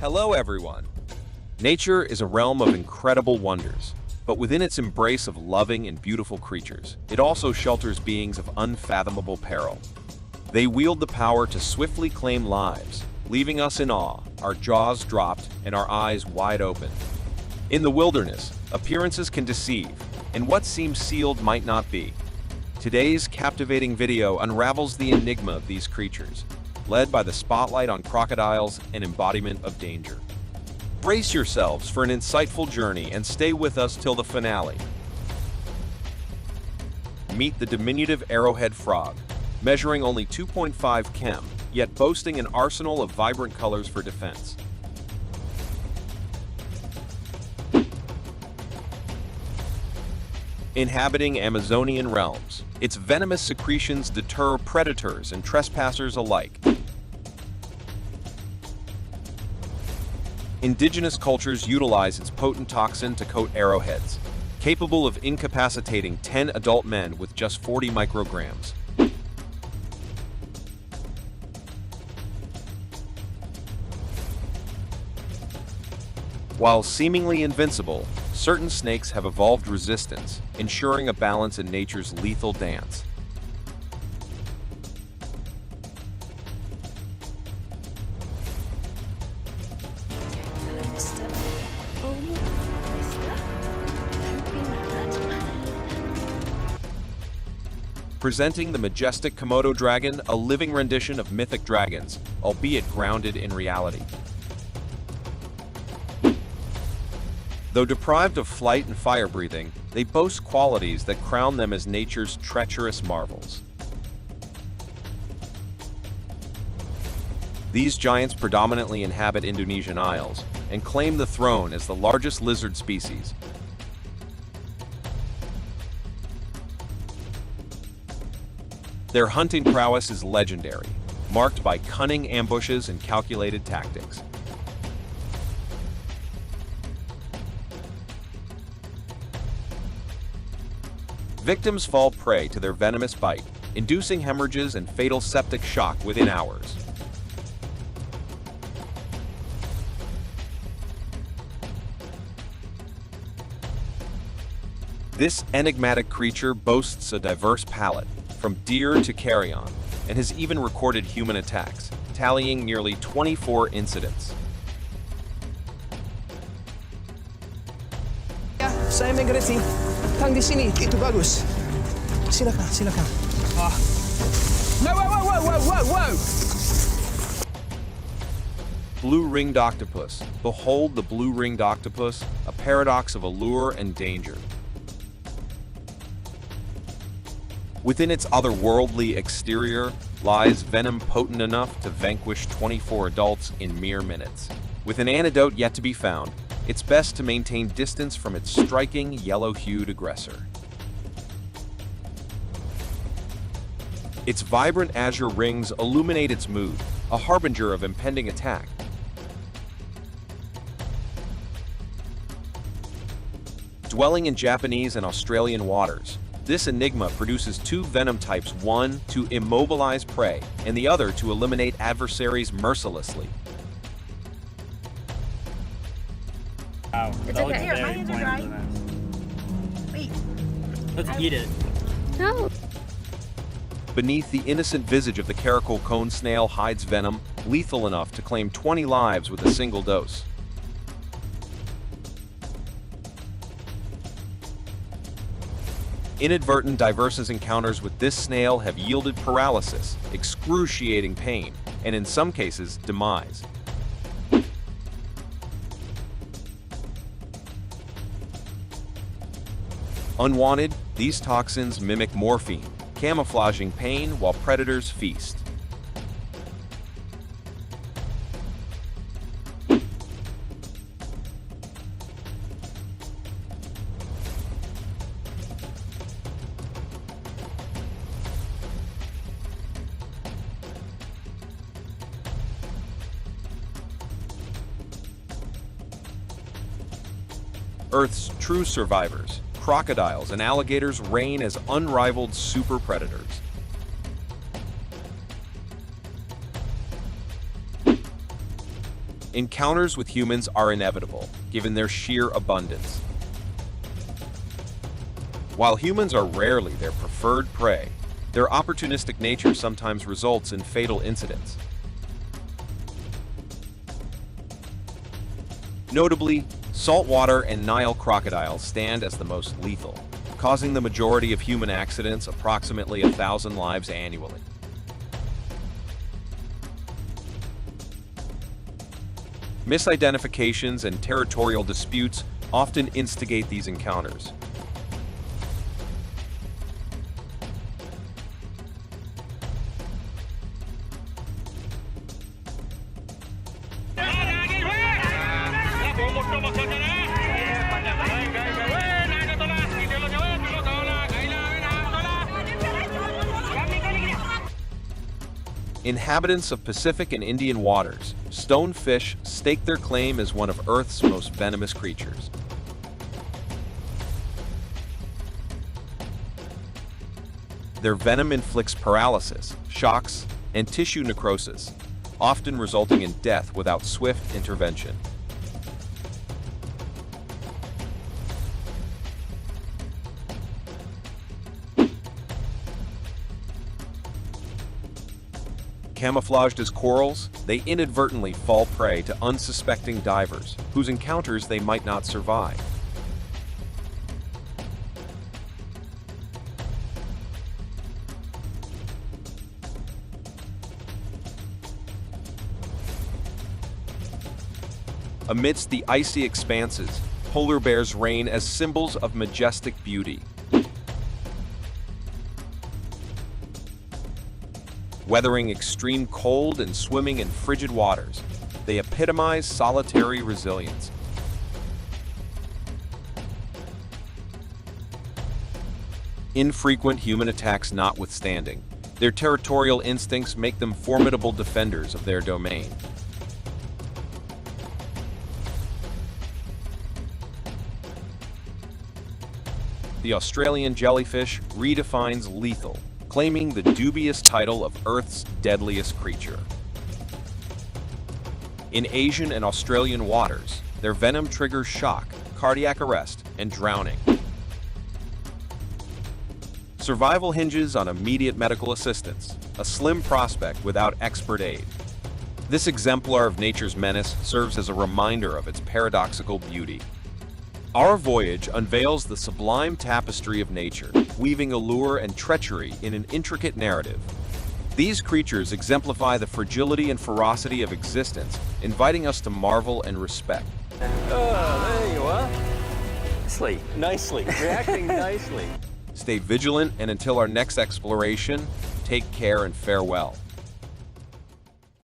Hello everyone! Nature is a realm of incredible wonders, but within its embrace of loving and beautiful creatures, it also shelters beings of unfathomable peril. They wield the power to swiftly claim lives, leaving us in awe, our jaws dropped and our eyes wide open. In the wilderness, appearances can deceive, and what seems sealed might not be. Today's captivating video unravels the enigma of these creatures, led by the spotlight on crocodiles, an embodiment of danger. Brace yourselves for an insightful journey and stay with us till the finale. Meet the diminutive arrowhead frog, measuring only 2.5 km, yet boasting an arsenal of vibrant colors for defense. Inhabiting Amazonian realms, its venomous secretions deter predators and trespassers alike. Indigenous cultures utilize its potent toxin to coat arrowheads, capable of incapacitating 10 adult men with just 40 micrograms. While seemingly invincible, certain snakes have evolved resistance, ensuring a balance in nature's lethal dance. Presenting the majestic Komodo dragon, a living rendition of mythic dragons, albeit grounded in reality. Though deprived of flight and fire breathing, they boast qualities that crown them as nature's treacherous marvels. These giants predominantly inhabit Indonesian isles and claim the throne as the largest lizard species. Their hunting prowess is legendary, marked by cunning ambushes and calculated tactics. Victims fall prey to their venomous bite, inducing hemorrhages and fatal septic shock within hours. This enigmatic creature boasts a diverse palate, from deer to carrion, and has even recorded human attacks, tallying nearly 24 incidents. Saya migrasi. Kang di sini, itu bagus. Silakan, silakan. No, whoa! Blue-ringed octopus. Behold the blue-ringed octopus, a paradox of allure and danger. Within its otherworldly exterior lies venom potent enough to vanquish 24 adults in mere minutes. With an antidote yet to be found, it's best to maintain distance from its striking, yellow-hued aggressor. Its vibrant azure rings illuminate its mood, a harbinger of impending attack. Dwelling in Japanese and Australian waters, this enigma produces two venom types, one to immobilize prey, and the other to eliminate adversaries mercilessly. Wow. It's that okay. looks Here, my very hands are dry. pointed. Wait. Let's eat it. No. Beneath the innocent visage of the caracal cone snail hides venom, lethal enough to claim 20 lives with a single dose. Inadvertent diversus encounters with this snail have yielded paralysis, excruciating pain, and in some cases, demise. Unwanted, these toxins mimic morphine, camouflaging pain while predators feast. Earth's true survivors, crocodiles and alligators reign as unrivaled super predators. Encounters with humans are inevitable, given their sheer abundance. While humans are rarely their preferred prey, their opportunistic nature sometimes results in fatal incidents. Notably, saltwater and Nile crocodiles stand as the most lethal, causing the majority of human accidents, approximately 1,000 lives annually. Misidentifications and territorial disputes often instigate these encounters. Inhabitants of Pacific and Indian waters, stonefish stake their claim as one of Earth's most venomous creatures. Their venom inflicts paralysis, shocks, and tissue necrosis, often resulting in death without swift intervention. Camouflaged as corals, they inadvertently fall prey to unsuspecting divers, whose encounters they might not survive. Amidst the icy expanses, polar bears reign as symbols of majestic beauty. Weathering extreme cold and swimming in frigid waters, they epitomize solitary resilience. Infrequent human attacks notwithstanding, their territorial instincts make them formidable defenders of their domain. The Australian jellyfish redefines lethal, claiming the dubious title of Earth's deadliest creature. In Asian and Australian waters, their venom triggers shock, cardiac arrest, and drowning. Survival hinges on immediate medical assistance, a slim prospect without expert aid. This exemplar of nature's menace serves as a reminder of its paradoxical beauty. Our voyage unveils the sublime tapestry of nature, weaving allure and treachery in an intricate narrative. These creatures exemplify the fragility and ferocity of existence, inviting us to marvel and respect. Oh, there you are. Nicely, reacting nicely. Stay vigilant, and until our next exploration, take care and farewell.